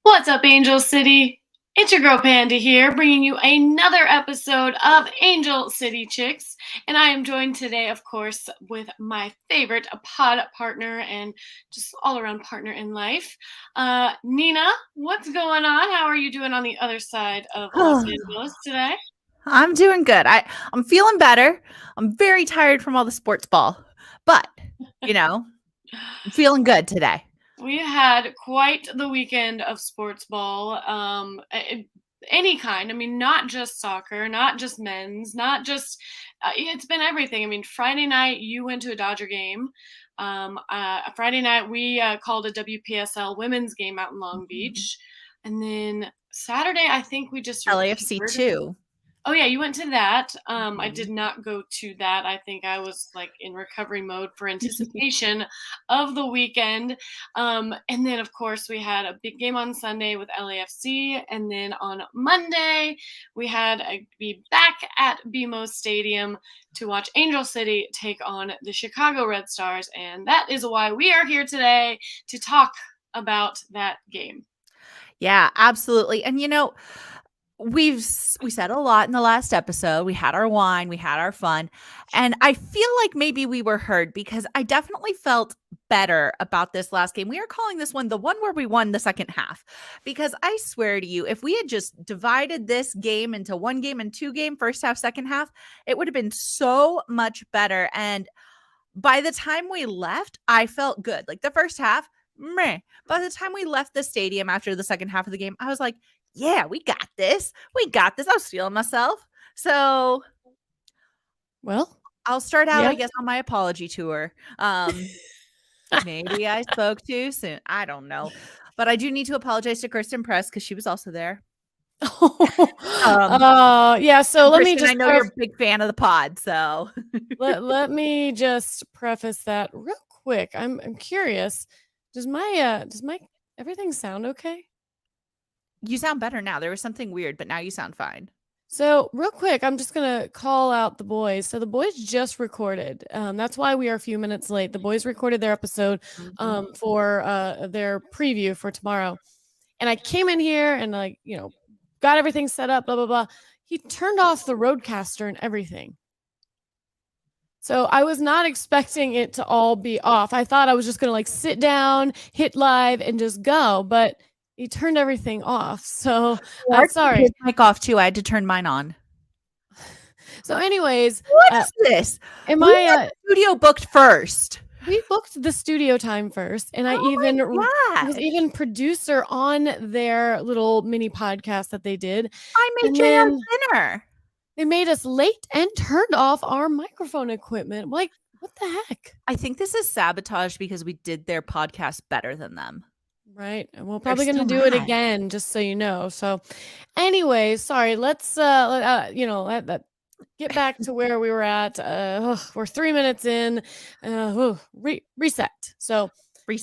What's up, Angel City? It's your girl Panda here, bringing you another episode of Angel City Chicks. And I am joined today, of course, with my favorite pod partner and just all around partner in life, Nina. What's going on? How are you doing on the other side of Los Angeles today? I'm doing good. I'm feeling better. I'm very tired from all the sports ball, but I'm feeling good today. We had quite the weekend of sports ball. Any kind. I mean, not just soccer, not just men's, not just. It's been everything. I mean, Friday night you went to a Dodger game. Friday night we called a WPSL women's game out in Long Beach, and then Saturday I think we just LAFC too. Oh yeah, you went to that. I Mhm. did not go to that. I think I was like in recovery mode for anticipation of the weekend. And then of course we had a big game on Sunday with LAFC, and then on Monday we had a be back at BMO Stadium to watch Angel City take on the Chicago Red Stars, and that is why we are here today to talk about that game. Yeah, absolutely. And we said a lot in the last episode. We had our wine, we had our fun, and I feel like maybe we were heard because I definitely felt better about this last game. We are calling this one the one where we won the second half, because I swear to you, if we had just divided this game into one game and two game, first half, second half, it would have been so much better. And by the time we left, I felt good. Like the first half, meh. By the time we left the stadium after the second half of the game, I was like, yeah, we got this. We got this. I was feeling myself. So, well, I'll start out, I guess, on my apology tour. Maybe I spoke too soon. I don't know. But I do need to apologize to Kristen Press because she was also there. Yeah. So let me Kristen, just. I know you're a big fan of the pod, so let me just preface that real quick. I'm curious. Does my everything sound okay? you sound better now. There was something weird, but now you sound fine. So real quick, I'm just gonna call out the boys. So the boys just recorded. That's why we are a few minutes late. The boys recorded their episode for their preview for tomorrow, and I came in here and got everything set up. Blah blah blah. He turned off the roadcaster and everything. So I was not expecting it to all be off. I thought I was just gonna sit down, hit live, and just go. But he turned everything off. So I'm sorry. His mic off too. I had to turn mine on. So, anyways, what is this? Am we had studio booked first? We booked the studio time first, and I was even producer on their little mini podcast that they did. I made JR dinner. They made us late and turned off our microphone equipment. Like, what the heck? I think this is sabotage because we did their podcast better than them. Right. And we're probably going to do it again, just so you know. So anyway, sorry. Let's, get back to where we were at. We're 3 minutes in. Reset. So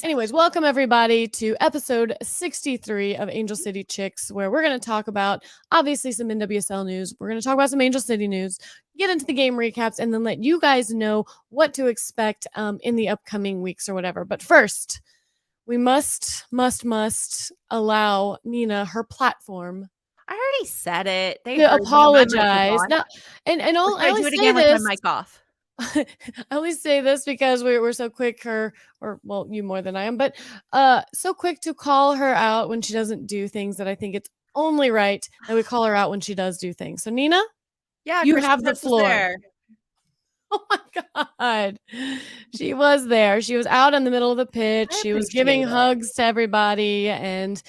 anyways, welcome everybody to episode 63 of Angel City Chicks, where we're going to talk about, obviously, some NWSL news. We're going to talk about some Angel City news, get into the game recaps, and then let you guys know what to expect in the upcoming weeks or whatever. But first, we must allow Nina her platform. I already said it. They apologize. No, and I always do it say again this. with my mic off. I always say this because we're so quick, well, you more than I am, but so quick to call her out when she doesn't do things that I think it's only right that we call her out when she does do things. So Nina, you have the floor. Oh my God. She was there. She was out in the middle of the pitch. She was giving hugs to everybody and,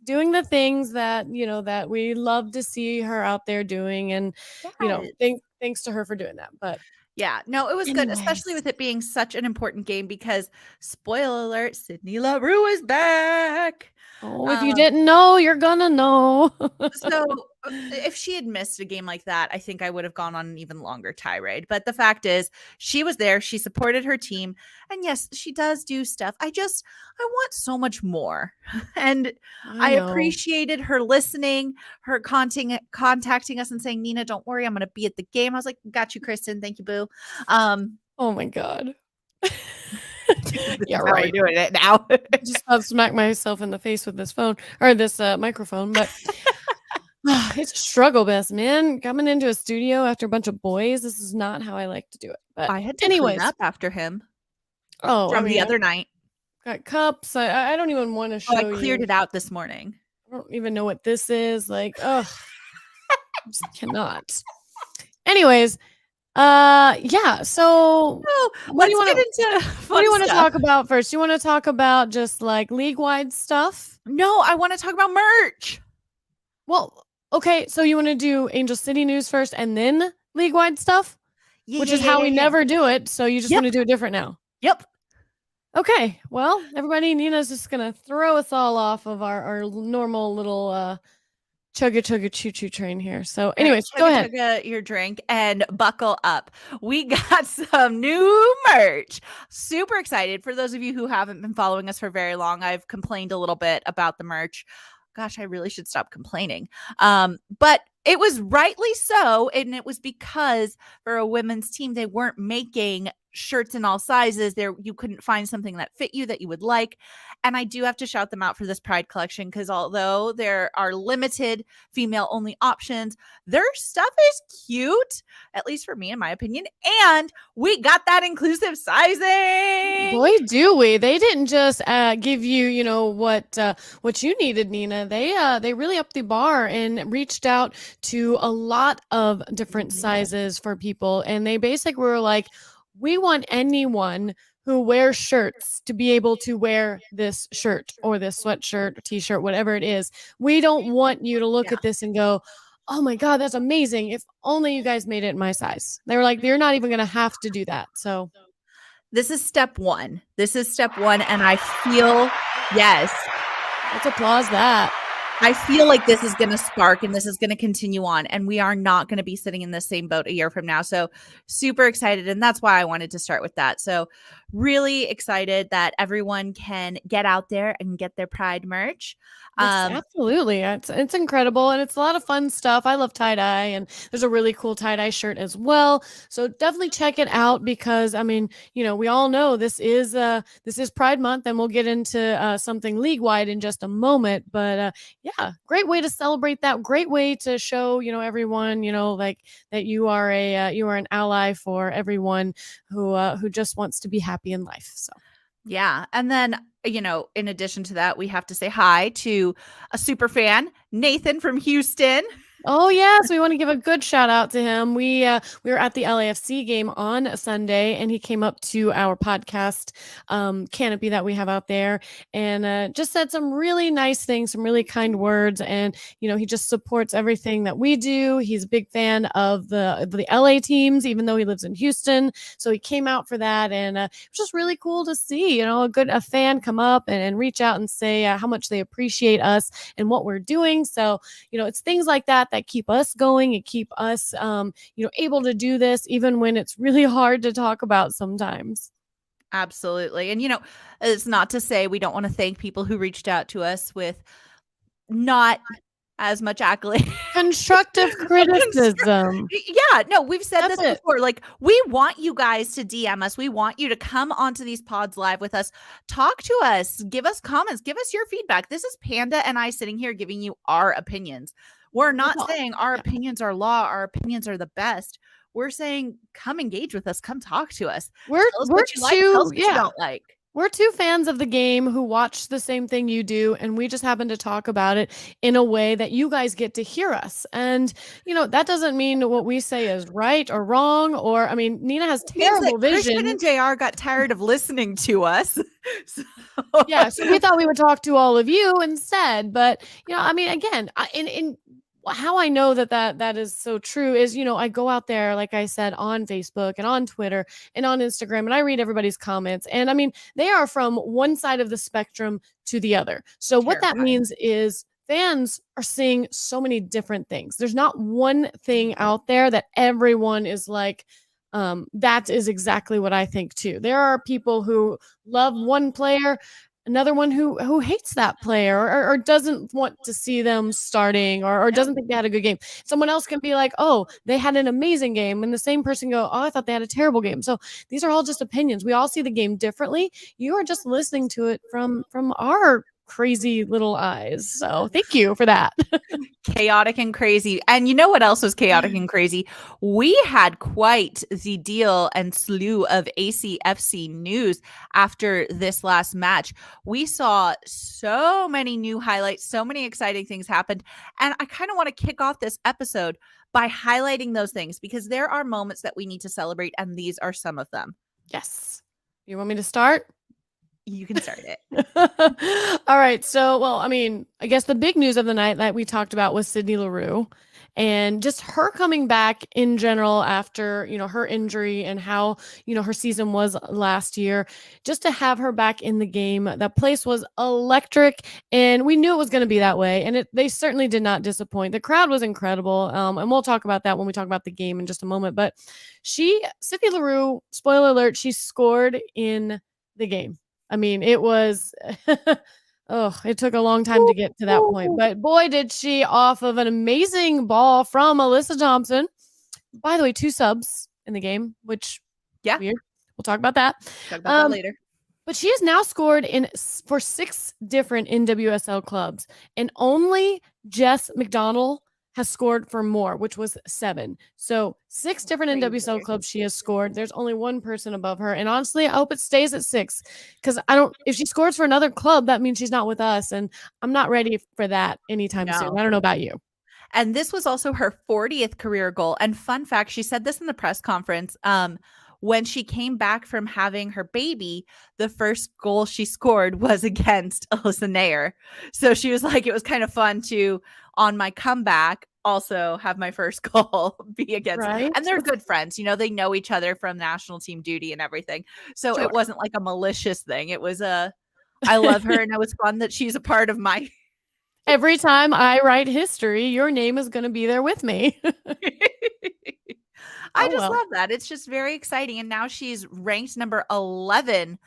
doing the things that, that we love to see her out there doing. And, thanks to her for doing that. But yeah, no, it was good, especially with it being such an important game because, spoiler alert, Sydney LaRue is back. Oh, if you didn't know, you're gonna know. So if she had missed a game like that, I think I would have gone on an even longer tirade. But the fact is, she was there. She supported her team. And yes, she does do stuff. I want so much more. And I appreciated her listening, her contacting us and saying, Nina, don't worry, I'm going to be at the game. I was like, got you, Kristen. Thank you, boo. Oh my God. This Yeah, is how we're right. doing it now. Just about smack myself in the face with this phone or this microphone, but it's a struggle, best man. Coming into a studio after a bunch of boys, this is not how I like to do it. But I had to clean anyways, up after him oh, I from the mean, other night. I've got cups. I don't even want to Oh, I show cleared you. it out this morning. I don't even know what this is. Like, ugh, I just cannot. Anyways, yeah. So, Oh, what do you let's want get to? into What do fun you want to stuff. talk about first? You want to talk about just like league wide stuff? No, I wanna talk about merch. Well, okay. So you want to do Angel City news first and then league wide stuff, Yeah, which yeah, is yeah, how yeah, we yeah. never do it. So you just want Yep, to do it different now. yep. Okay. Well, everybody, Nina's just gonna throw us all off of our normal little chugga chugga choo choo train here. So, All right, anyways, go chugga ahead. chugga your drink and buckle up. We got some new merch. Super excited. For those of you who haven't been following us for very long, I've complained a little bit about the merch. Gosh, I really should stop complaining. But it was rightly so, and it was because for a women's team, they weren't making shirts in all sizes. There, you couldn't find something that fit you that you would like. And I do have to shout them out for this Pride collection because although there are limited female only options, their stuff is cute, at least for me, in my opinion. And we got that inclusive sizing. Boy, do we! They didn't just give you, what you needed, Nina. They really upped the bar and reached out to a lot of different sizes for people, and they basically were like, "We want anyone who wears shirts to be able to wear this shirt or this sweatshirt, or t-shirt, whatever it is. We don't want you to look Yeah. at this and go." Oh my God, that's amazing. If only you guys made it in my size. They were like, you're not even going to have to do that. So, This is step one. This is step one. And I feel, yes, let's applause that. I feel like this is going to spark and this is going to continue on. And we are not going to be sitting in the same boat a year from now. So, super excited. And that's why I wanted to start with that. So, really excited that everyone can get out there and get their Pride merch. Yes, absolutely. It's incredible and it's a lot of fun stuff. I love tie-dye and there's a really cool tie-dye shirt as well. So definitely check it out because I mean, we all know this is Pride month and we'll get into something league-wide in just a moment, but yeah, great way to celebrate that. Great way to show, everyone, like that you are an ally for everyone who just wants to be happy in life. So Yeah. And then, in addition to that, we have to say hi to a super fan, Nathan from Houston. oh yes, we want to give a good shout out to him. We were at the LAFC game on Sunday, and he came up to our podcast canopy that we have out there, and just said some really nice things, some really kind words, and he just supports everything that we do. He's a big fan of the LA teams, even though he lives in Houston. So he came out for that, and it was just really cool to see, a fan come up and reach out and say how much they appreciate us and what we're doing. So it's things like that that keep us going and keep us, able to do this even when it's really hard to talk about sometimes. Absolutely. And, it's not to say we don't want to thank people who reached out to us with not as much accolade. Constructive criticism. Yeah, no, we've said That's this it. before. Like, we want you guys to DM us. We want you to come onto these pods live with us. Talk to us. Give us comments. Give us your feedback. This is Panda and I sitting here giving you our opinions. We're not Well, saying our yeah. opinions are law. Our opinions are the best. We're saying come engage with us. Come talk to us. We're Tell us we're what you like. Tell us too what you yeah. don't like. We're two fans of the game who watch the same thing you do, and we just happen to talk about it in a way that you guys get to hear us. And, that doesn't mean what we say is right or wrong, or, I mean, Nina has It means that terrible Christian vision. and JR got tired of listening to us. So Yeah, so we thought we would talk to all of you instead. But, I mean, again, in how I know that is so true is, I go out there, like I said, on Facebook and on Twitter and on Instagram, and I read everybody's comments. And I mean, they are from one side of the spectrum to the other. So what that terrified. means is fans are seeing so many different things. There's not one thing out there that everyone is like, that is exactly what I think too. There are people who love one player another one who hates that player or doesn't want to see them starting or Yep. doesn't think they had a good game. Someone else can be like, "Oh, they had an amazing game," and the same person go, "Oh, I thought they had a terrible game." So these are all just opinions. We all see the game differently. You are just listening to it from our crazy little eyes. So thank you for that. Chaotic and crazy. And you know what else was chaotic and crazy? We had quite the deal and slew of ACFC news after this last match. We saw so many new highlights, so many exciting things happened. And I kind of want to kick off this episode by highlighting those things because there are moments that we need to celebrate, and these are some of them. Yes. You want me to start? You can start it. All right. So, well, I mean, I guess the big news of the night that we talked about was Sydney Leroux and just her coming back in general after, her injury and how, her season was last year. Just to have her back in the game, that place was electric and we knew it was going to be that way. And they certainly did not disappoint. The crowd was incredible. And we'll talk about that when we talk about the game in just a moment. But Sydney Leroux, spoiler alert, she scored in the game. I mean, it was it took a long time to get to that point, but boy, did she off of an amazing ball from Alyssa Thompson. By the way, 2 subs in the game, which weird. We'll talk about that. Talk about that later. But she has now scored for 6 different NWSL clubs, and only Jess McDonald has scored for more, which was 7. So 6 different NWSL clubs she has scored. There's only one person above her. And honestly, I hope it stays at 6 because if she scores for another club, that means she's not with us. And I'm not ready for that anytime soon. I don't know about you. And this was also her 40th career goal. And fun fact, she said this in the press conference. When she came back from having her baby, the first goal she scored was against Alyssa Nair. So she was like, it was kind of fun to, on my comeback, also have my first goal be against her. And they're good friends. They know each other from national team duty and everything. So it wasn't like a malicious thing. It was I love her and it was fun that she's a part of my. Every time I write history, your name is going to be there with me. I just love that. It's just very exciting. And now she's ranked number 11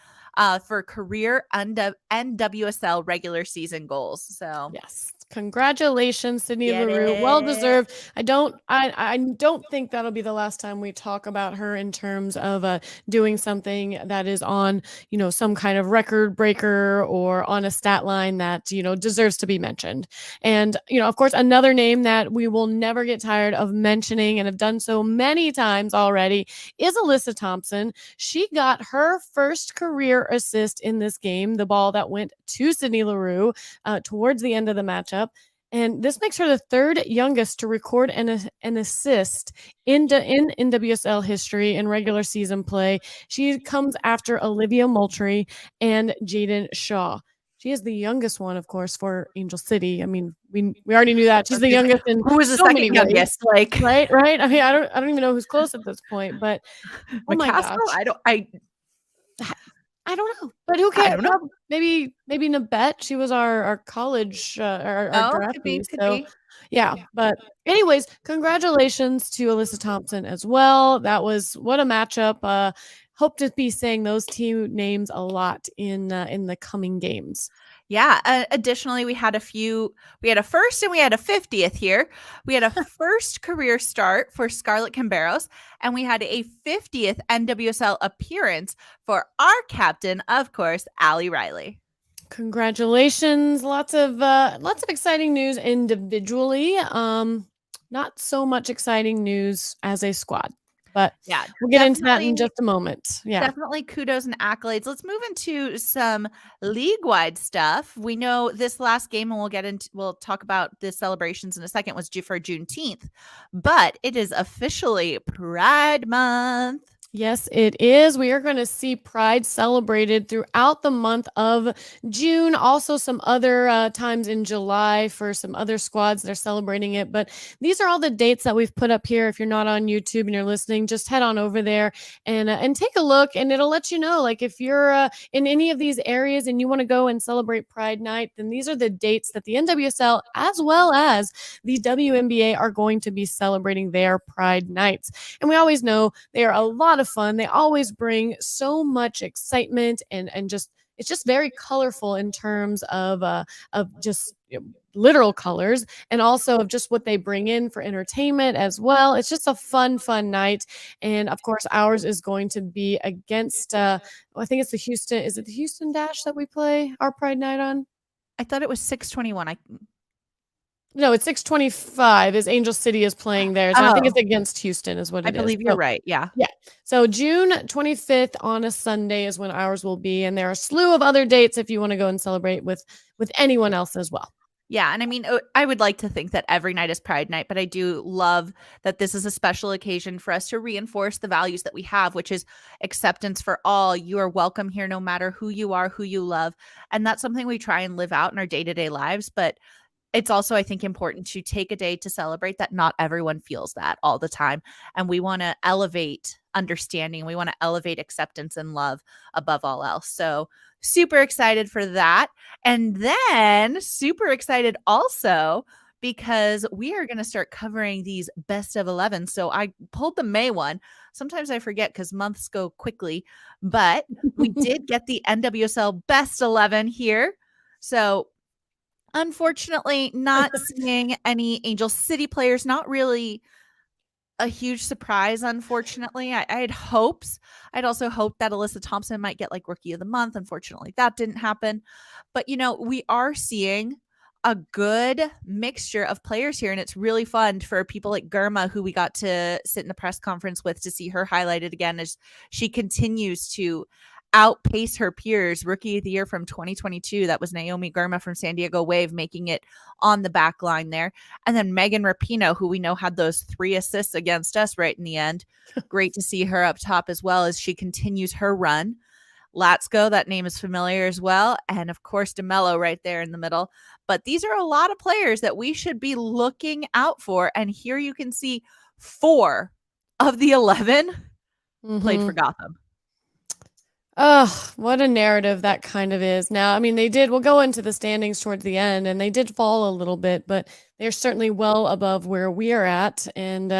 for career NWSL regular season goals. So yes. Congratulations, Sydney Leroux. Well deserved. I don't think that'll be the last time we talk about her in terms of doing something that is on, some kind of record breaker or on a stat line that, deserves to be mentioned. And, of course, another name that we will never get tired of mentioning and have done so many times already is Alyssa Thompson. She got her first career assist in this game, the ball that went to Sydney Leroux towards the end of the matchup. And this makes her the 3rd youngest to record an assist in NWSL history in regular season play. She comes after Olivia Moultrie and Jaden Shaw. She is the youngest one, of course, for Angel City. I mean, we already knew that. She's the youngest in who was the second youngest? Like right. I mean, I don't even know who's close at this point, but oh my gosh. I don't know, but who cares? Maybe Nabette. She was our college our draftee. So yeah. But anyways, congratulations to Alyssa Thompson as well. That was what a matchup. Hope to be saying those 2 names a lot in the coming games. Yeah. Additionally, we had a first and we had a 50th here. We had a first career start for Scarlett Camberos, and we had a 50th NWSL appearance for our captain, of course, Allie Riley. Congratulations. Lots of exciting news individually. Not so much exciting news as a squad. But yeah, we'll get into that in just a moment. Yeah, definitely kudos and accolades. Let's move into some league-wide stuff. We know this last game, and we'll talk about the celebrations in a second, was due for Juneteenth, but it is officially Pride Month. Yes, it is. We are going to see Pride celebrated throughout the month of June. Also, some other times in July for some other squads that are celebrating it. But these are all the dates that we've put up here. If you're not on YouTube and you're listening, just head on over there and take a look, and it'll let you know. Like if you're in any of these areas and you want to go and celebrate Pride Night, then these are the dates that the NWSL as well as the WNBA are going to be celebrating their Pride Nights. And we always know they are a lot of fun. They always bring so much excitement and just it's just very colorful in terms of just literal colors and also of just what they bring in for entertainment as well. It's just a fun night. And of course, ours is going to be against, I think it's the Houston. Is it the Houston Dash that we play our Pride Night on? I thought it was 6:21. No, it's 6:25 is Angel City is playing theirs, and I think it's Oh, against Houston is what I it is. believe you're So, right, yeah. yeah. So June 25th on a Sunday is when ours will be, and there are a slew of other dates if you wanna go and celebrate with anyone else as well. Yeah, and I mean, I would like to think that every night is Pride Night, but I do love that this is a special occasion for us to reinforce the values that we have, which is acceptance for all. You are welcome here no matter who you are, who you love, and that's something we try and live out in our day-to-day lives, but it's also, I think, important to take a day to celebrate that not everyone feels that all the time. And we want to elevate understanding. We want to elevate acceptance and love above all else. So, super excited for that. And then, super excited also because we are going to start covering these best of 11. So, I pulled the May one. Sometimes I forget because months go quickly, but we did get the NWSL best 11 here. So, unfortunately, not seeing any Angel City players, not really a huge surprise, unfortunately. I had hopes. I'd also hoped that Alyssa Thompson might get like Rookie of the Month. Unfortunately, that didn't happen. But, we are seeing a good mixture of players here. And it's really fun for people like Germa, who we got to sit in the press conference with, to see her highlighted again as she continues to outpace her peers. Rookie of the Year from 2022, that was Naomi Germa from San Diego Wave, making it on the back line there. And then Megan Rapinoe, who we know had those 3 assists against us right in the end. Great to see her up top as well as she continues her run. Latsko, that name is familiar as well. And of course, DeMello right there in the middle. But these are a lot of players that we should be looking out for. And here you can see 4 of the 11 played for Gotham. Oh, what a narrative that kind of is. Now, I mean, we'll go into the standings towards the end, and they did fall a little bit, but they're certainly well above where we are at. And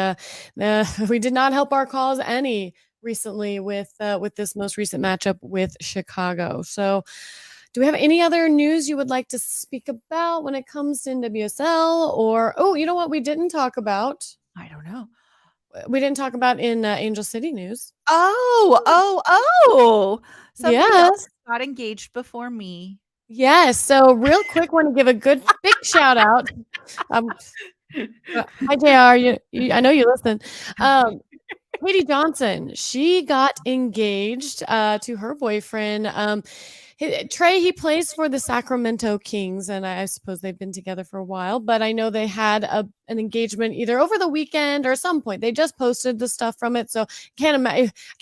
we did not help our cause any recently with this most recent matchup with Chicago. So, do we have any other news you would like to speak about when it comes to NWSL? Or, oh, you know what we didn't talk about? I don't know. We didn't talk about in Angel City news. Oh. Somebody else Yes. got engaged before me. Yes. So real quick, want to give a good big shout out. Hi JR, I know you listen. Katie Johnson, she got engaged to her boyfriend. Trey, he plays for the Sacramento Kings, and I suppose they've been together for a while, but I know they had an engagement either over the weekend or some point. They just posted the stuff from it, so can't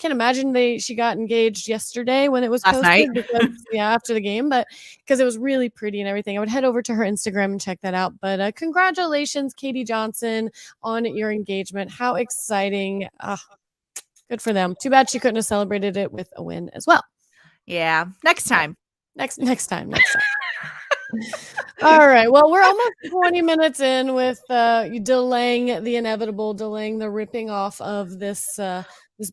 imagine she got engaged yesterday when it was Last night. posted because after the game, but because it was really pretty and everything. I would head over to her Instagram and check that out. But congratulations, Katie Johnson, on your engagement. How exciting. Good for them. Too bad she couldn't have celebrated it with a win as well. Yeah. Next time. Next time. All right. Well, we're almost 20 minutes in with delaying the inevitable, delaying the ripping off of this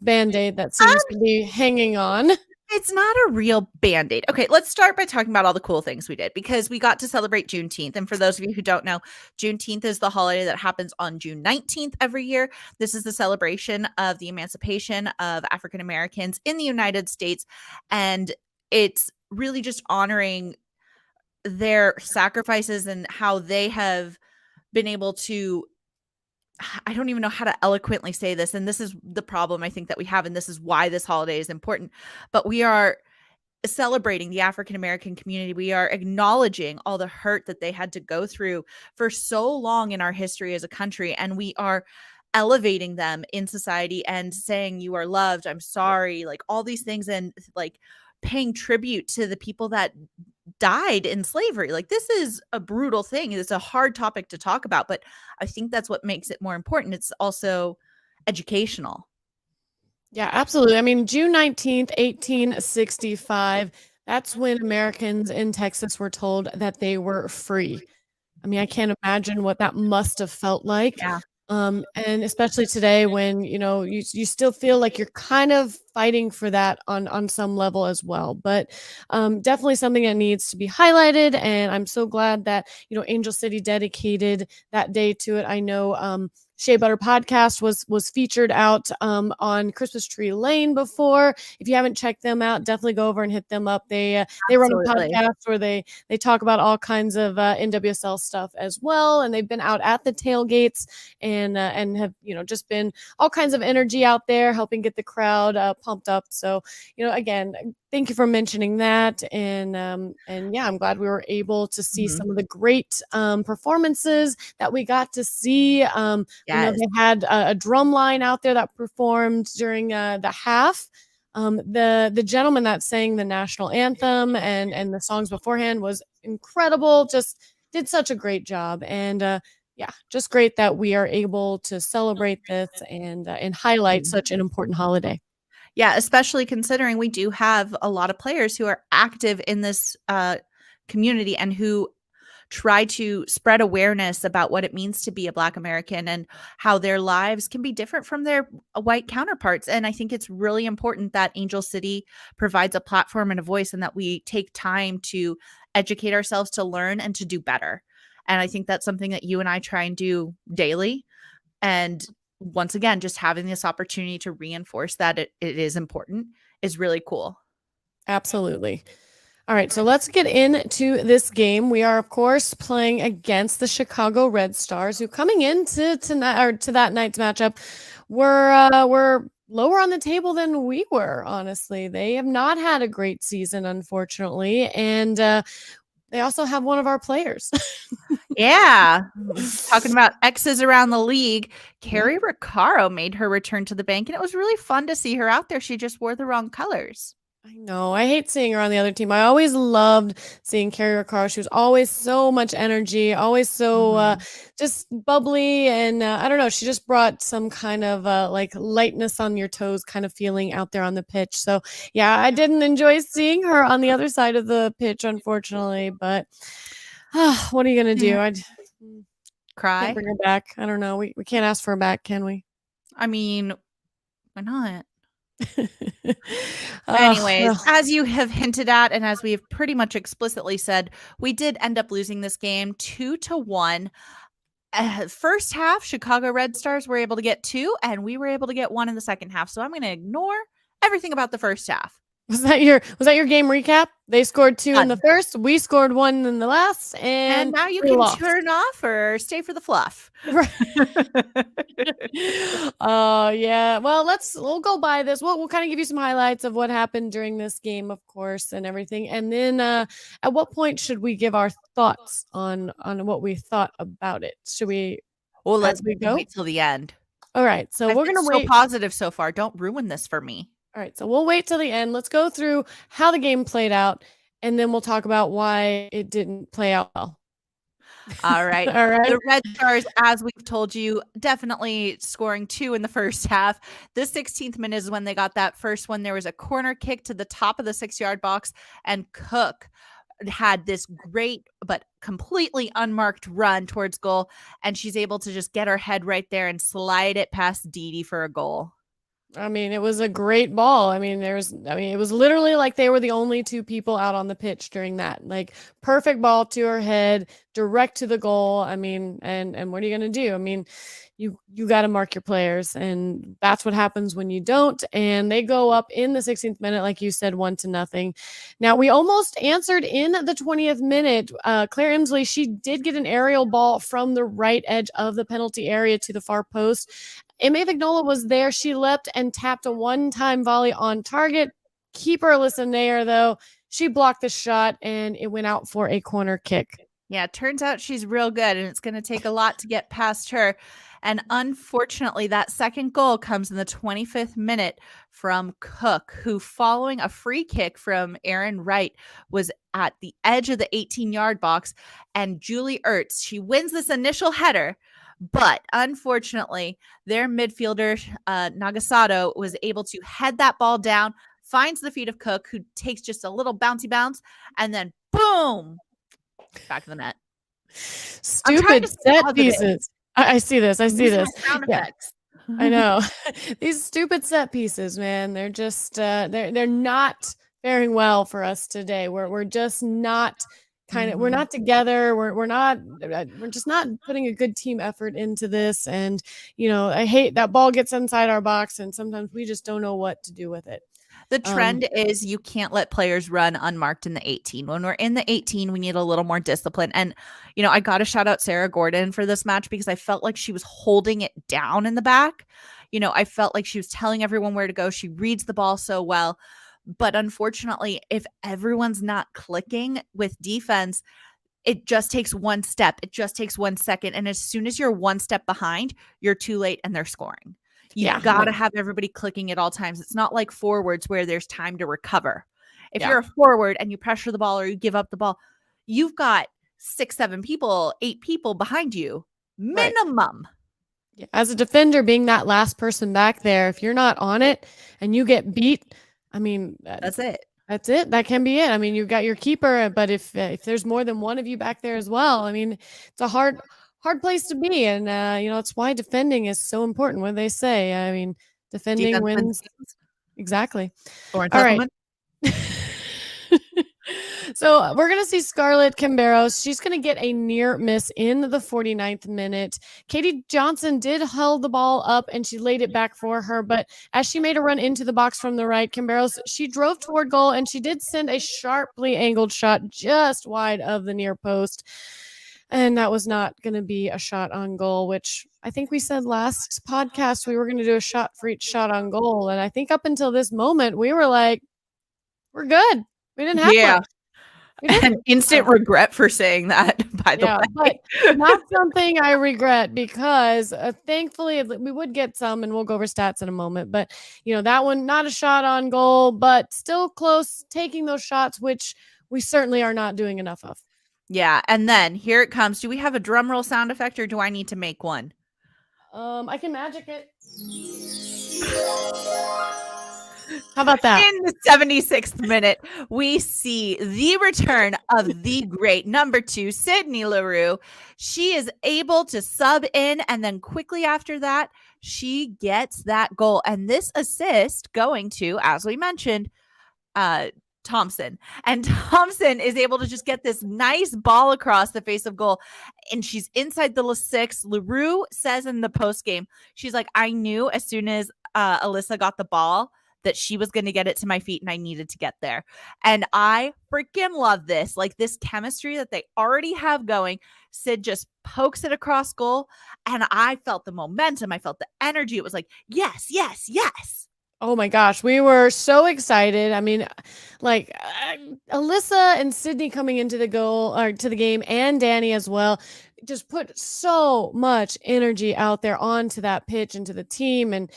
Band-Aid that seems to be hanging on. It's not a real Band-Aid. Okay, let's start by talking about all the cool things we did, because we got to celebrate Juneteenth. And for those of you who don't know, Juneteenth is the holiday that happens on June 19th every year. This is the celebration of the emancipation of African Americans in the United States. And it's really just honoring their sacrifices and how they have been able to, I don't even know how to eloquently say this. And this is the problem I think that we have. And this is why this holiday is important. But we are celebrating the African American community. We are acknowledging all the hurt that they had to go through for so long in our history as a country. And we are elevating them in society and saying, you are loved. I'm sorry. Like all these things, and like paying tribute to the people that died in slavery. Like this is a brutal thing. It's a hard topic to talk about, but I think that's what makes it more important. It's also educational. Yeah, absolutely. I mean, June 19th, 1865, that's when Americans in Texas were told that they were free. I mean, I can't imagine what that must have felt like. Yeah. And especially today when, you still feel like you're kind of fighting for that on some level as well. But definitely something that needs to be highlighted. And I'm so glad that, Angel City dedicated that day to it. I know Shea Butter Podcast was featured out on Christmas Tree Lane before. If you haven't checked them out, definitely go over and hit them up. They run a Absolutely. podcast where they talk about all kinds of NWSL stuff as well, and they've been out at the tailgates and have just been all kinds of energy out there helping get the crowd pumped up. So again, thank you for mentioning that, and yeah, I'm glad we were able to see Mhm. some of the great performances that we got to see. I know Yes. they had a drum line out there that performed during the half. The gentleman that sang the national anthem and the songs beforehand was incredible. Just did such a great job, and yeah, just great that we are able to celebrate this and highlight Mhm. such an important holiday. Yeah, especially considering we do have a lot of players who are active in this, community and who try to spread awareness about what it means to be a Black American and how their lives can be different from their white counterparts. And I think it's really important that Angel City provides a platform and a voice and that we take time to educate ourselves to learn and to do better. And I think that's something that you and I try and do daily. And once again, just having this opportunity to reinforce that it is important is really cool. Absolutely. All right, so let's get into this game. We are, of course, playing against the Chicago Red Stars, who coming into tonight or to that night's matchup were lower on the table than we were. Honestly, they have not had a great season, unfortunately, and they also have one of our players. Yeah. Talking about exes around the league, Yep. Carrie Riccaro made her return to the bank, and it was really fun to see her out there. She just wore the wrong colors. I know. I hate seeing her on the other team. I always loved seeing Carrie Carr. She was always so much energy, always so Mhm. just bubbly, and I don't know. She just brought some kind of like lightness on your toes kind of feeling out there on the pitch. So yeah, I didn't enjoy seeing her on the other side of the pitch, unfortunately. But what are you gonna do? Yeah. Can't Cry? bring her back. I don't know. We can't ask for her back, can we? I mean, why not? Anyways, Well, as you have hinted at, and as we have pretty much explicitly said, we did end up losing this game 2-1. First half, Chicago Red Stars were able to get two, and we were able to get one in the second half. So I'm going to ignore everything about the first half. was that your game recap? They scored 2 in the Done. first, we scored 1 in the last, And and now you we can lost. turn off or stay for the fluff. Right. Yeah. Well, we'll go by this. We'll kind of give you some highlights of what happened during this game, of course, and everything. And then at what point should we give our thoughts on what we thought about it? Should we Well, as let's we go? wait till the end. All right. So I've we're been gonna so wait. positive so far. Don't ruin this for me. All right. So we'll wait till the end. Let's go through how the game played out, and then we'll talk about why it didn't play out well. All right. All right. The Red Stars, as we've told you, definitely scoring two in the first half. The 16th minute is when they got that first one. There was a corner kick to the top of the 6-yard box, and Cook had this great but completely unmarked run towards goal, and she's able to just get her head right there and slide it past Didi for a goal. I mean, it was a great ball. It was literally like they were the only two people out on the pitch during that. Like perfect ball to her head, direct to the goal. I mean, and what are you going to do? I mean, you got to mark your players, and that's what happens when you don't. And they go up in the 16th minute, like you said, 1-0. Now we almost answered in the 20th minute. Claire Emsley, she did get an aerial ball from the right edge of the penalty area to the far post. Emma Vignola was there. She leapt and tapped a one-time volley on target. Keeper Alyssa Nair, though, she blocked the shot and it went out for a corner kick. Yeah, turns out she's real good, and it's going to take a lot to get past her. And unfortunately, that second goal comes in the 25th minute from Cook, who, following a free kick from Aaron Wright, was at the edge of the 18-yard box. And Julie Ertz, she wins this initial header, but unfortunately, their midfielder, Nagasato, was able to head that ball down, finds the feet of Cook, who takes just a little bouncy bounce, and then boom, back of the net. I'm trying Stupid to stay set positive. pieces. I see this. I I'm see using my this. sound Yeah. effects. I know. These stupid set pieces, man, they're just, they're not faring well for us today. We're just not we're Mhm. not together. We're not we're just not putting a good team effort into this, and, I hate that ball gets inside our box, and sometimes we just don't know what to do with it. The Um, trend is you can't let players run unmarked in the 18. When we're in the 18, we need a little more discipline. And, I got to shout out Sarah Gordon for this match because I felt like she was holding it down in the back. I felt like she was telling everyone where to go. She reads the ball so well. But unfortunately, if everyone's not clicking with defense, it just takes one step. It just takes 1 second. And as soon as you're one step behind, you're too late and they're scoring. You've yeah, got to no, have everybody clicking at all times. It's not like forwards where there's time to recover. If yeah, you're a forward and you pressure the ball or you give up the ball, you've got 6, 7 people, 8 people behind you, right. minimum. Yeah, as a defender, being that last person back there, if you're not on it and you get beat, I mean, That's it. that's it. That can be it. I mean, you've got your keeper, but if there's more than one of you back there as well, I mean, it's a hard place to be, and it's why defending is so important. What they say, I mean, defending Defense wins wins. games. Exactly. Lauren All right. Silverman. So we're going to see Scarlett Camberos. She's going to get a near miss in the 49th minute. Katie Johnson did hold the ball up and she laid it back for her. But as she made a run into the box from the right, Camberos, she drove toward goal and she did send a sharply angled shot just wide of the near post. And that was not going to be a shot on goal, which I think we said last podcast we were going to do a shot for each shot on goal. And I think up until this moment, we were like, we're good. We didn't have Yeah. much. We And didn't. instant regret for saying that, by the Yeah, but way. not something I regret because, thankfully, we would get some, and we'll go over stats in a moment, but, that one, not a shot on goal, but still close, taking those shots, which we certainly are not doing enough of. Yeah, and then here it comes. Do we have a drum roll sound effect or do I need to make one? I can magic it. How about that? In the 76th minute, we see the return of the great number 2, Sydney Leroux. She is able to sub in, and then quickly after that, she gets that goal. And this assist going to, as we mentioned, Thompson. And Thompson is able to just get this nice ball across the face of goal. And she's inside the 6. Leroux says in the post game, she's like, I knew as soon as Alyssa got the ball that she was going to get it to my feet and I needed to get there. And I freaking love this. Like this chemistry that they already have going. Sid just pokes it across goal. And I felt the momentum. I felt the energy. It was like, yes, yes, yes. Oh my gosh, we were so excited. I mean, like Alyssa and Sydney coming into the goal or to the game, and Danny as well, just put so much energy out there onto that pitch and to the team. And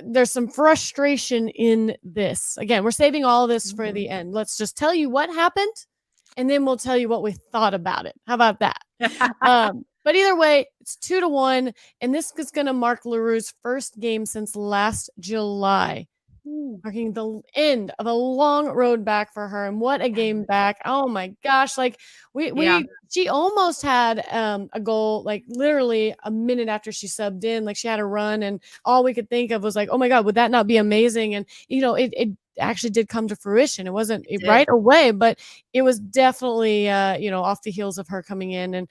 there's some frustration in this. Again, we're saving all of this for the end. Let's just tell you what happened, and then we'll tell you what we thought about it. How about that? But either way, it's 2-1, and this is going to mark Leroux's first game since last July, marking the end of a long road back for her. And what a game back! Oh my gosh! Like Yeah. she almost had a goal, like literally a minute after she subbed in. Like she had a run, and all we could think of was like, oh my god, would that not be amazing? And it actually did come to fruition. It wasn't right away, but it was definitely off the heels of her coming in. And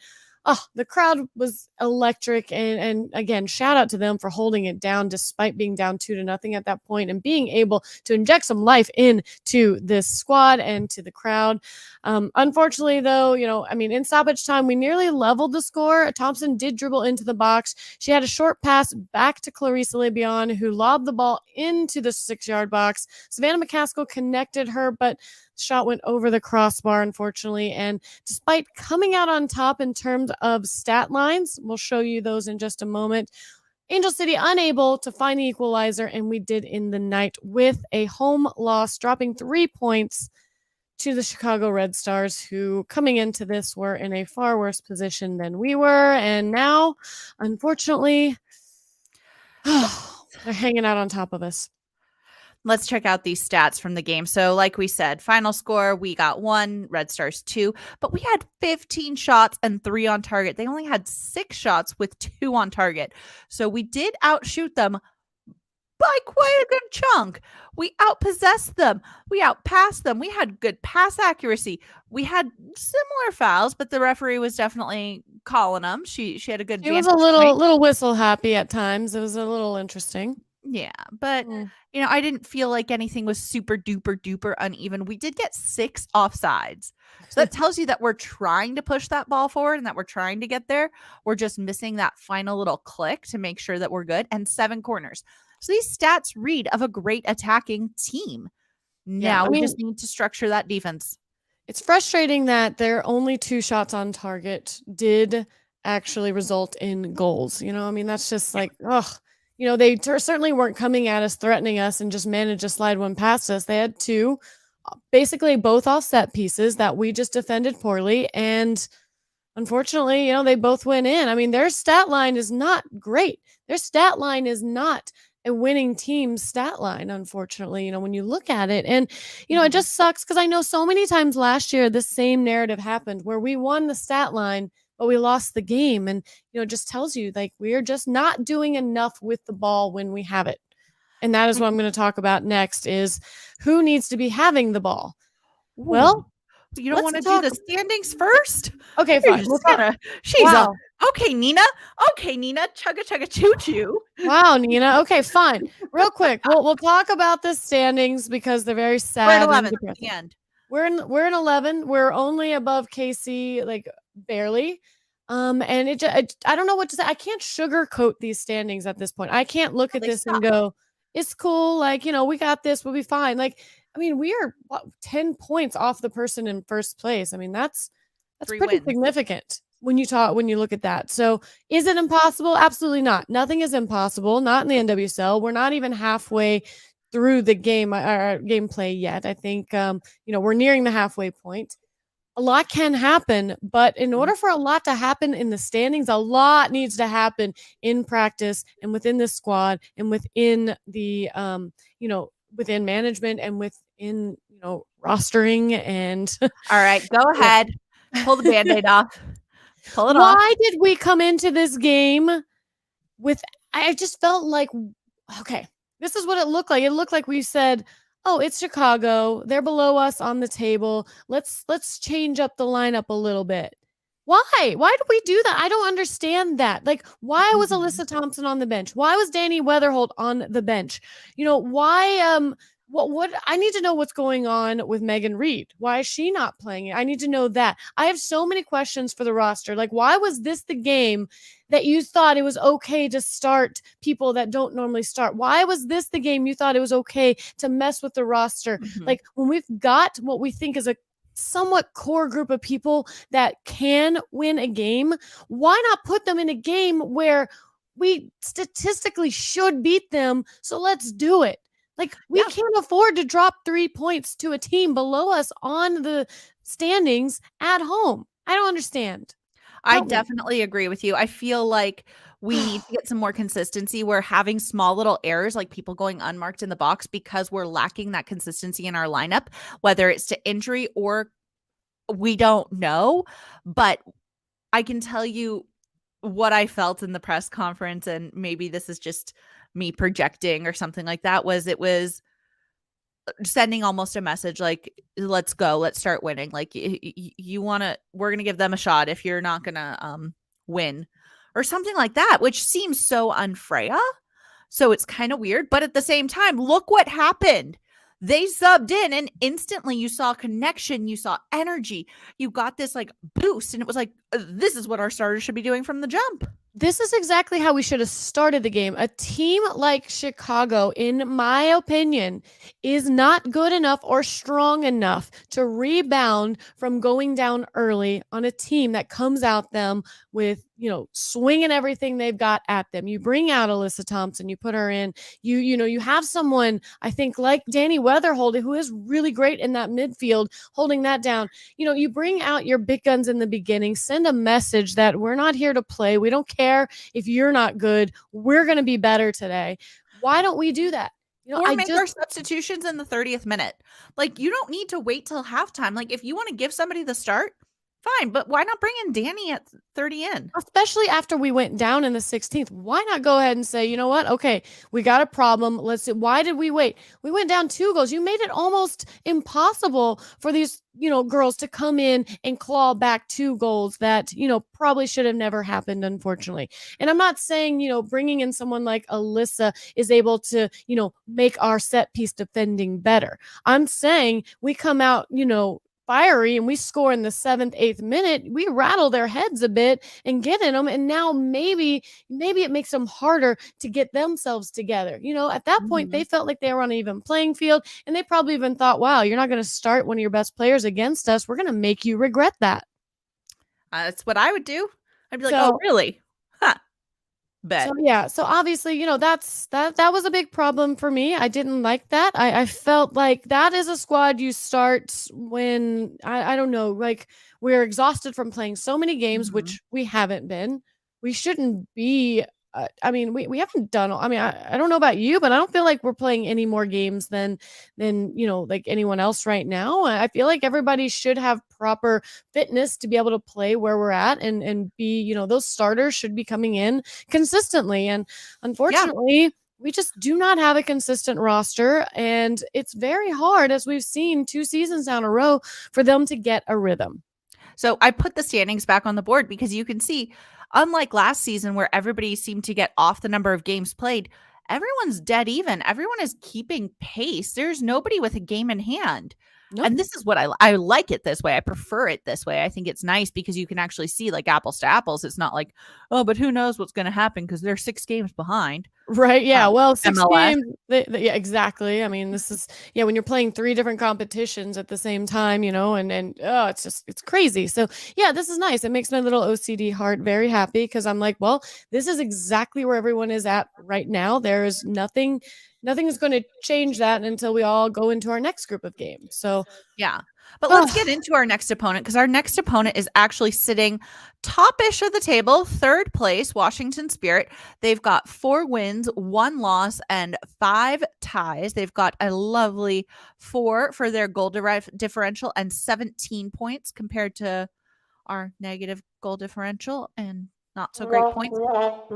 oh, the crowd was electric. And again, shout out to them for holding it down despite being down 2-0 at that point and being able to inject some life into this squad and to the crowd. Unfortunately, though, in stoppage time, we nearly leveled the score. Thompson did dribble into the box. She had a short pass back to Clarissa Lebion, who lobbed the ball into the 6-yard box. Savannah McCaskill connected her, but shot went over the crossbar, unfortunately. And despite coming out on top in terms of stat lines, we'll show you those in just a moment, Angel City unable to find the equalizer, and we did in the night with a home loss, dropping 3 points to the Chicago Red Stars, who coming into this were in a far worse position than we were. And now, unfortunately, they're hanging out on top of us. Let's check out these stats from the game. So, like we said, final score, we got 1, Red Stars 2, but we had 15 shots and 3 on target. They only had 6 shots with 2 on target. So, we did outshoot them by quite a good chunk. We outpossessed them. We outpassed them. We had good pass accuracy. We had similar fouls, but the referee was definitely calling them. She had a good She was a little whistle happy at times. It was a little interesting. Yeah, but I didn't feel like anything was super duper duper uneven. We did get 6 offsides. So that tells you that we're trying to push that ball forward and that we're trying to get there. We're just missing that final little click to make sure that we're good. And 7 corners. So these stats read of a great attacking team. Now we just need to structure that defense. It's frustrating that their only 2 shots on target did actually result in goals. That's just like, ugh. They certainly weren't coming at us, threatening us, and just managed to slide one past us. They had 2, basically both off set pieces that we just defended poorly. And unfortunately, they both went in. Their stat line is not great. Their stat line is not a winning team's stat line, unfortunately, when you look at it. And, it just sucks because I know so many times last year, the same narrative happened where we won the stat line, but we lost the game. And, it just tells you like we're just not doing enough with the ball when we have it. And that is what I'm going to talk about next is who needs to be having the ball. Ooh. Well, you don't want to do the standings first? Okay, fine. Okay, Nina. Okay, Nina. Chugga chugga choo choo. Wow, Nina. Okay, fine. Real quick, we'll talk about the standings because they're very sad. We're at 11 at the end. We're in 11. We're only above KC, like barely. And I don't know what to say. I can't sugarcoat these standings at this point. I can't look at this and go, it's cool. Like, we got this. We'll be fine. Like, we are 10 points off the person in first place. That's pretty significant when you look at that. So is it impossible? Absolutely not. Nothing is impossible. Not in the NWSL. We're not even halfway through the game or gameplay yet. I think, we're nearing the halfway point. A lot can happen, but in order for a lot to happen in the standings, a lot needs to happen in practice and within the squad and within the, within management and within, rostering and. All right, go ahead. Pull the Band-Aid off. Pull it off. Why did we come into this game I just felt like, okay, this is what it looked like. It looked like we said, oh, it's Chicago. They're below us on the table. Let's change up the lineup a little bit. Why? Why did we do that? I don't understand that. Like, why was Alyssa Thompson on the bench? Why was Danny Weatherholt on the bench? Why what I need to know what's going on with Megan Reed. Why is she not playing it? I need to know that. I have so many questions for the roster. Like, why was this the game that you thought it was okay to start people that don't normally start? Why was this the game you thought it was okay to mess with the roster? Like, when we've got what we think is a somewhat core group of people that can win a game, why not put them in a game where we statistically should beat them? So let's do it. Like, we can't afford to drop 3 points to a team below us on the standings at home. I don't understand. I definitely agree with you. I feel like we need to get some more consistency. We're having small little errors, like people going unmarked in the box because we're lacking that consistency in our lineup, whether it's to injury or we don't know. But I can tell you what I felt in the press conference, and maybe this is just me projecting or something like that, it was sending almost a message like, let's go, let's start winning. Like, we're going to give them a shot if you're not going to win or something like that, which seems so unFreya. So it's kind of weird, but at the same time, look what happened. They subbed in and instantly you saw connection, you saw energy, you got this like boost, and it was like, this is what our starters should be doing from the jump. This is exactly how we should have started the game. A team like Chicago, in my opinion, is not good enough or strong enough to rebound from going down early on a team that comes out them with, swinging everything they've got at them. You bring out Alyssa Thompson, you put her in, you have someone, I think, like Danny Weatherholt, who is really great in that midfield, holding that down. You bring out your big guns in the beginning, send a message that we're not here to play. We don't care if you're not good. We're going to be better today. Why don't we do that? Or I make just our substitutions in the 30th minute. Like, you don't need to wait till halftime. Like, if you want to give somebody the start, fine, but why not bring in Danny at 30 in? especially after we went down in the 16th, why not go ahead and say, you know what? Okay, we got a problem. Let's see. Why did we wait? We went down 2 goals. You made it almost impossible for these, girls to come in and claw back 2 goals that, probably should have never happened, unfortunately. And I'm not saying, bringing in someone like Alyssa is able to, make our set piece defending better. I'm saying we come out, fiery and we score in the 7th, 8th minute, we rattle their heads a bit and get in them. And now maybe it makes them harder to get themselves together. At that point, they Mhm. felt like they were on an even playing field. And they probably even thought, wow, you're not going to start one of your best players against us. We're going to make you regret that. That's what I would do. I'd be like, "Oh, So really? Huh, So bet." yeah, so obviously, that was a big problem for me. I didn't like that. I felt like that is a squad you start when I don't know, like we're exhausted from playing so many games, Mhm. which we haven't been. We shouldn't be. I mean, we haven't done. I mean, I don't know about you, but I don't feel like we're playing any more games than like anyone else right now. I feel like everybody should have proper fitness to be able to play where we're at and be those starters should be coming in consistently. And Yeah. unfortunately, we just do not have a consistent roster. And it's very hard, as we've seen 2 seasons down a row, for them to get a rhythm. So I put the standings back on the board because you can see, unlike last season where everybody seemed to get off the number of games played, everyone's dead even. Everyone is keeping pace. There's nobody with a game in hand. Nope. And this is what I like it this way. I prefer it this way. I think it's nice because you can actually see like apples to apples. It's not like, oh, but who knows what's going to happen because they're 6 games behind. Right, yeah, well, 6 MLS. games yeah, exactly. I mean, this is yeah, when you're playing 3 different competitions at the same time, and, oh, it's crazy. So, yeah, this is nice. It makes my little OCD heart very happy because 'cause I'm like, "Well, this is exactly where everyone is at right now. There is nothing is gonna change that until we all go into our next group of games." So, Yeah. But let's get ugh, into our next opponent because our next opponent is actually sitting top-ish of the table, third place, Washington Spirit. They've got 4 wins, 1 loss, and 5 ties. They've got a lovely 4 for their goal differential and 17 points compared to our negative goal differential and not so great points. But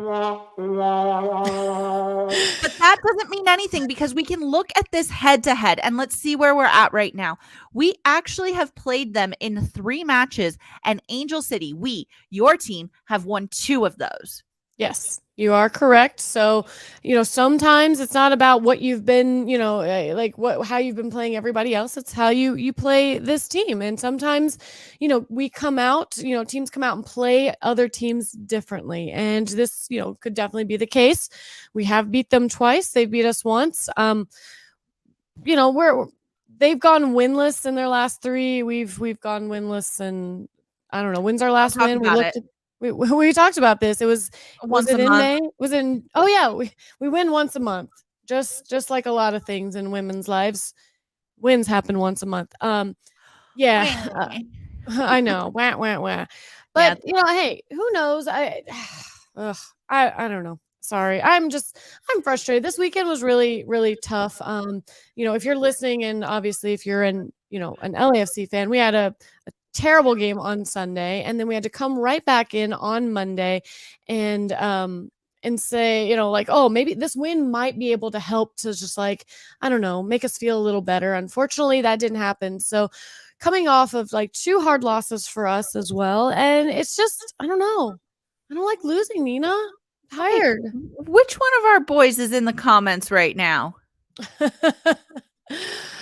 that doesn't mean anything because we can look at this head to head and let's see where we're at right now. We actually have played them in 3 matches, and Angel City, your team, have won 2 of those. yes, you are correct. So, sometimes it's not about what you've been, like how you've been playing everybody else. It's how you play this team. And sometimes, we come out, teams come out and play other teams differently. And this, could definitely be the case. We have beat them twice. They beat us once. We're they've gone winless in their last 3. We've gone winless, and I don't know, when's our Don't last talk win? We about looked it at we talked about this. Was once a it in month. May? Was it in Oh, yeah, we win once a month. Just like a lot of things in women's lives, wins happen once a month. Yeah, Wah. I know. Wah, wah, wah. Yeah. But, hey, who knows? Ugh, I don't know. Sorry. I'm frustrated. This weekend was really, really tough. If you're listening and obviously if you're an LAFC fan, we had a terrible game on Sunday and then we had to come right back in on Monday and say, like, oh, maybe this win might be able to help to just like, I don't know, make us feel a little better. Unfortunately, that didn't happen. So coming off of like 2 hard losses for us as well. And it's just, I don't know. I don't like losing, Nina. I'm Okay. tired. Which one of our boys is in the comments right now?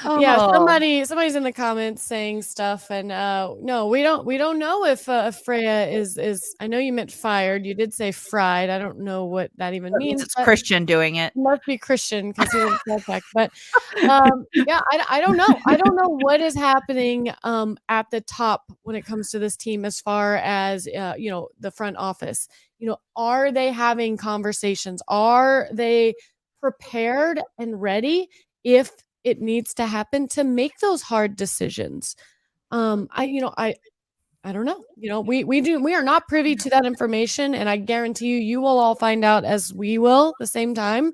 Yeah, Oh, somebody's in the comments saying stuff and no, we don't know if Freya is I know you meant fired. You did say fried. I don't know what that even that means means, it's but Christian doing it. it must be Christian because he didn't spell check. But yeah, I don't know. I don't know what is happening at the top when it comes to this team as far as the front office. Are they having conversations? Are they prepared and ready if it needs to happen to make those hard decisions? I I don't know. We are not privy to that information, and I guarantee you, you will all find out as we will the same time,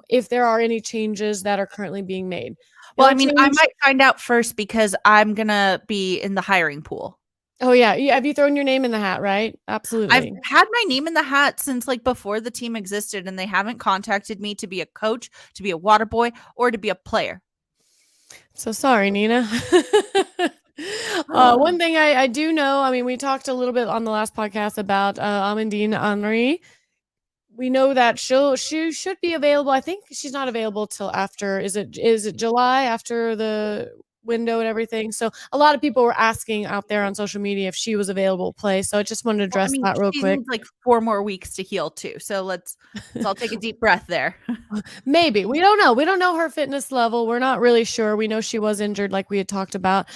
if there are any changes that are currently being made. The Well, I only mean, I change might find out first because I'm gonna be in the hiring pool. Oh, yeah, have you thrown your name in the hat, right? I've Absolutely. had my name in the hat since, like, before the team existed, and they haven't contacted me to be a coach, to be a water boy, or to be a player. So sorry, Nina. One thing I do know, I mean, we talked a little bit on the last podcast about Amandine Henry. We know that she should be available. I think she's not available till after. Is it July after the window and everything? So a lot of people were asking out there on social media if she was available to play. So I just wanted to Well, I address mean, that real she quick. needs, like, 4 more weeks to heal too, so let's all take a deep breath there. Maybe. We don't know. We don't know her fitness level. We're not really sure. We know she was injured like we had talked about.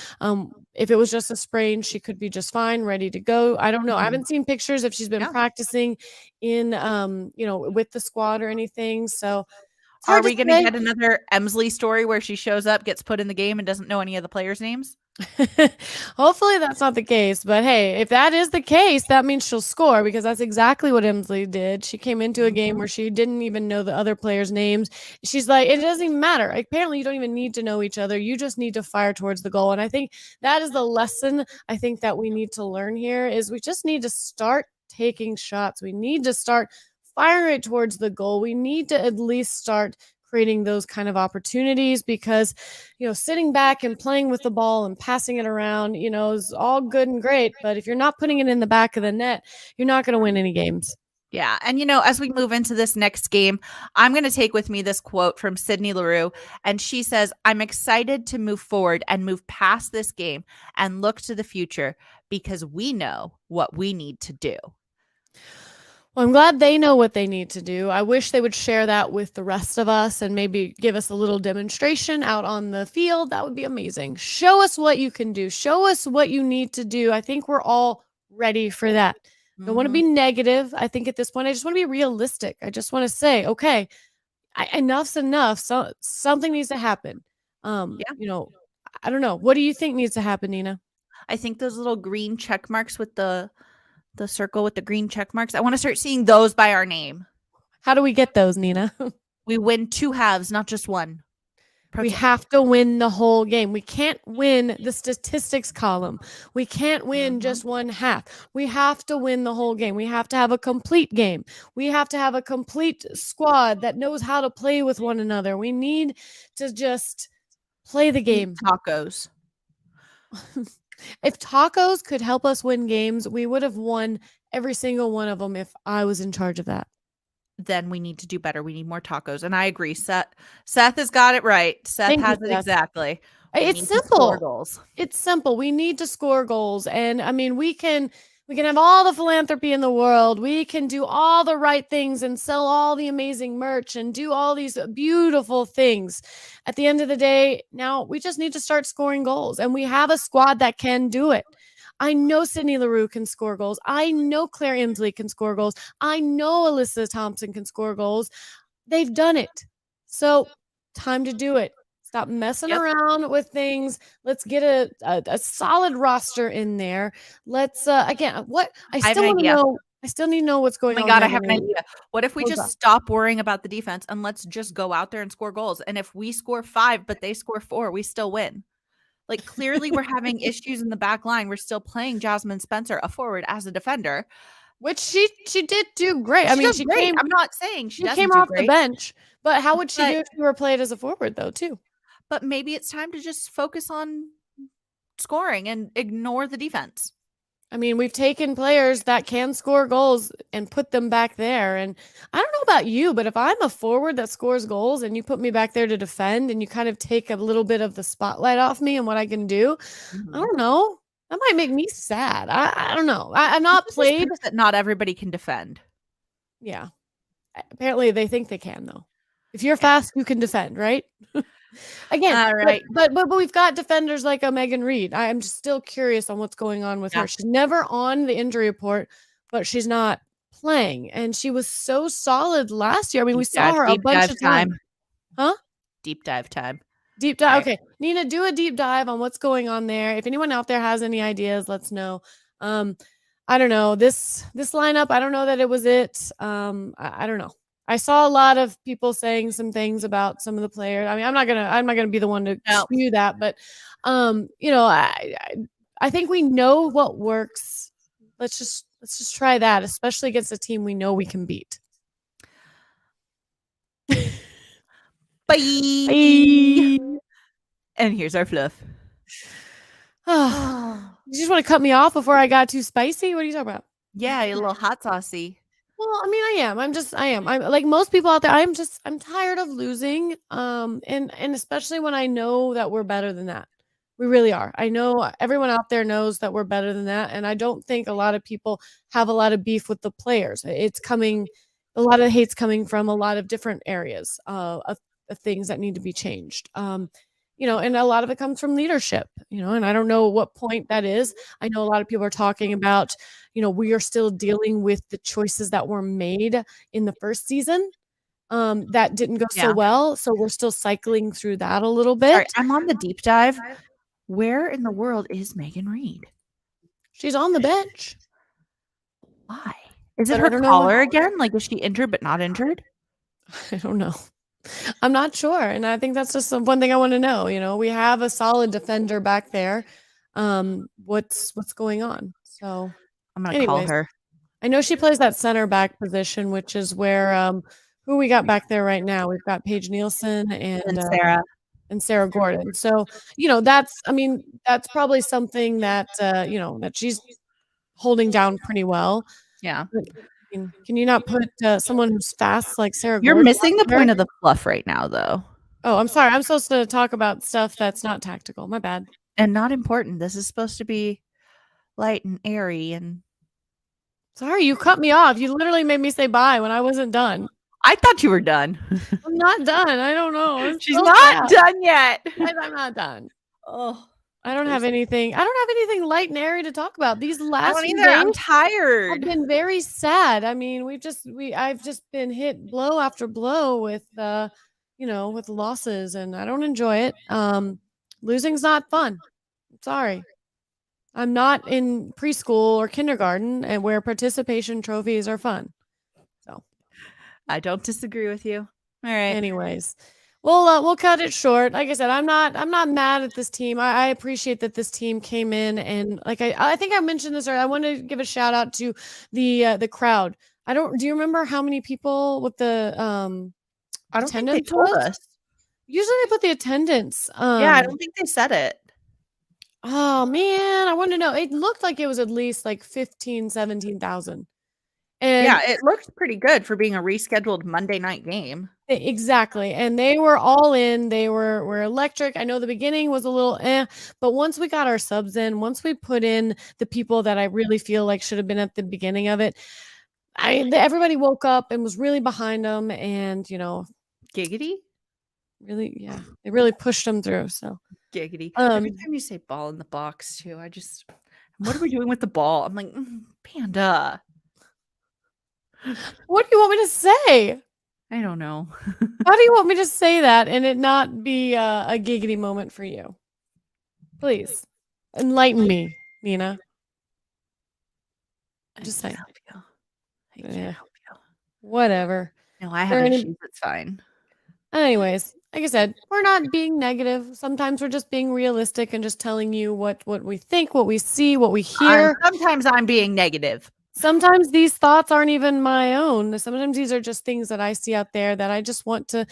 If it was just a sprain, she could be just fine, ready to go. I don't know. I Mhm. haven't seen pictures if she's been Yeah. practicing in with the squad or anything. So it's Are hard to we gonna say. get another Emsley story where she shows up, gets put in the game, and doesn't know any of the players' names? Hopefully that's not the case, but hey, if that is the case, that means she'll score because that's exactly what Emsley did. She came into a game Mhm. where she didn't even know the other players' names. She's like, it doesn't even matter. Apparently, you don't even need to know each other. You just need to fire towards the goal. And I think that is the lesson I think that we need to learn here is we just need to start taking shots. We need to start firing it towards the goal. We need to at least start creating those kind of opportunities because sitting back and playing with the ball and passing it around, is all good and great. But if you're not putting it in the back of the net, you're not going to win any games. Yeah, and, as we move into this next game, I'm gonna take with me this quote from Sydney Leroux, and she says, "I'm excited to move forward and move past this game and look to the future because we know what we need to do." Well, I'm glad they know what they need to do. I wish they would share that with the rest of us and maybe give us a little demonstration out on the field. That would be amazing. Show us what you can do. Show us what you need to do. I think we're all ready for that. I don't want to be Mhm. negative. I think at this point, I just want to be realistic. I just want to say, okay, enough's enough. So something needs to happen. Um, Yeah. you know, I don't know. What do you think needs to happen, Nina? I think those little green check marks with the circle with the green check marks, I wanna start seeing those by our name. How do we get those, Nina? We win 2 halves, not just 1. Pro We tip. have to win the whole game. We can't win the statistics column. We can't win Mhm. just one half. We have to win the whole game. We have to have a complete game. We have to have a complete squad that knows how to play with one another. We need to just play the Eat game. tacos. If tacos could help us win games, we would have won every single one of them if I was in charge of that. Then we need to do better. We need more tacos, and I agree. Seth has got it right. Seth Thank you, has it Seth. exactly. We It's need to score simple. goals. It's simple. We need to score goals. And I mean, we can have all the philanthropy in the world. We can do all the right things and sell all the amazing merch and do all these beautiful things. At the end of the day, now we just need to start scoring goals. And we have a squad that can do it. I know Sydney Leroux can score goals. I know Claire Emsley can score goals. I know Alyssa Thompson can score goals. They've done it. So, time to do it. Stop messing Yep. around with things. Let's get a solid roster in there. Let's again, what I I have still an want to idea. know, I still need to know what's Oh going my on god, here, I have an Nina. idea. What if we What's just up? stop worrying about the defense and let's just go out there and score goals? And if we score 5, but they score 4, we still win. Like, clearly we're having issues in the back line. We're still playing Jasmine Spencer, a forward, as a defender. Which she did do great. I She mean, does she great. came I'm not saying she she came doesn't do off the great, bench, but how would she do but if she were played as a forward though, too? maybe it's time to just focus on scoring and ignore the defense. I mean, we've taken players that can score goals and put them back there. And I don't know about you, but if I'm a forward that scores goals and you put me back there to defend and you kind of take a little bit of the spotlight off me and what I can do, I Mhm. don't know. That might make me sad. I don't know. I'm Well, not this just played. proves that not everybody can defend. Yeah. Apparently they think they can though. If you're Yeah. fast, you can defend, right? Again, All but right. but but but we've got defenders like a Megan Reed. I'm just still curious on what's going on with her. Yeah. She's never on the injury report, but she's not playing, and she was so solid last year. I mean, we saw her a Deep bunch dive of times. time. Huh? Deep dive time. Deep dive. Okay, Nina, do a deep dive on what's going on there. If anyone out there has any ideas, let's know. Um, I don't know this lineup. I don't know that it was it. I don't know. I saw a lot of people saying some things about some of the players. I mean, I'm not gonna be the one to No. spew that, but you know, I think we know what works. Let's just try that, especially against a team we know we can beat. Bye. Bye. And here's our fluff. You just want to cut me off before I got too spicy? What are you talking about? Yeah, a little hot saucy. Well, I mean, I am. I am. I'm like most people out there. I'm tired of losing. And especially when I know that we're better than that. We really are. I know everyone out there knows that we're better than that, and I don't think a lot of people have a lot of beef with the players. It's coming, a lot of hate's coming from a lot of different areas of things that need to be changed. And a lot of it comes from leadership. And I don't know what point that is. I know a lot of people are talking about we are still dealing with the choices that were made in the first season, that didn't go so Yeah. well, so we're still cycling through that a little Sorry, bit. I'm on the deep dive. Where in the world is Megan Reed? She's on the bench. Why? Is it But I her don't know collar again? Like, is she injured but not injured? I don't know. I'm not sure, and I think that's just one thing I wanna know. We have a solid defender back there. What's going on? So, I'm gonna call anyways, her. I know she plays that center back position, which is where, who we got back there right now? We've got Paige Nielsen And Sarah. and Sarah Gordon. So, that's probably something that, that she's holding down pretty well. Yeah. But, I mean, can you not put, someone who's fast like Sarah You're Gordon missing the out there? point of the fluff right now, though. Oh, I'm sorry. I'm supposed to talk about stuff that's not tactical. My bad. And not important. This is supposed to be light and airy and Sorry, you cut me off. You literally made me say bye when I wasn't done. I thought you were done. I'm not done. I don't know. I'm She's so not sad. done yet. I'm not done. Oh, I don't have anything light and airy to talk about. These I last don't few either. I'm days have tired. been very sad. I mean, I've just been hit blow after blow with with losses, and I don't enjoy it. Losing's not fun. I'm sorry. I'm not in preschool or kindergarten and where participation trophies are fun. So, I don't disagree with you. All right. anyways, we'll cut it short. Like I said, I'm not mad at this team. I appreciate that this team came in, and like I think I mentioned this earlier. I want to give a shout out to the crowd. Do you remember how many people with the I don't think they attendance told was? us. Usually they put the attendance. Yeah, I don't think they said it. Oh man, I want to know. It looked like it was at least like 15, 17,000. And Yeah, it looked pretty good for being a rescheduled Monday night game. exactly. And they were all in. They were electric. I know the beginning was a little but once we got our subs in, once we put in the people that I really feel like should have been at the beginning of it, everybody woke up and was really behind them, and Giggity? really, yeah, they really pushed them through. So Giggity. Every time you say ball in the box too, what are we doing with the ball? I'm like, Panda. What do you want me to say? I don't know. How do you want me to say that and it not be a giggity moment for you? Please enlighten me, Nina. Just saying. Help you. I Yeah. can't help you. Whatever. No, I have issues. It's fine. Anyways, like I said, we're not being negative. Sometimes we're just being realistic and just telling you what we think, what we see, what we hear. Sometimes I'm being negative. Sometimes these thoughts aren't even my own. Sometimes these are just things that I see out there that I just want to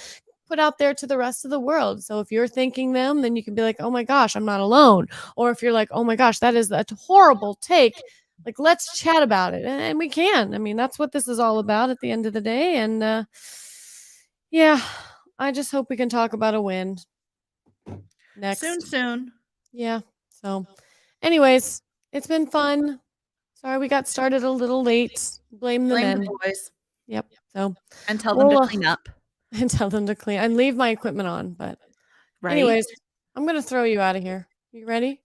put out there to the rest of the world. So if you're thinking them, then you can be like, "Oh my gosh, I'm not alone." Or if you're like, "Oh my gosh, that is a horrible take." Like, let's chat about it. And we can. I mean, that's what this is all about at the end of the day. And yeah, I just hope we can talk about a win next. Soon. Yeah. So, anyways, it's been fun. Sorry we got started a little late. Blame the men. boys. Yep. So, And tell them to clean up. and tell them to clean and leave my equipment on. But Right? anyways, I'm gonna throw you out of here. You ready?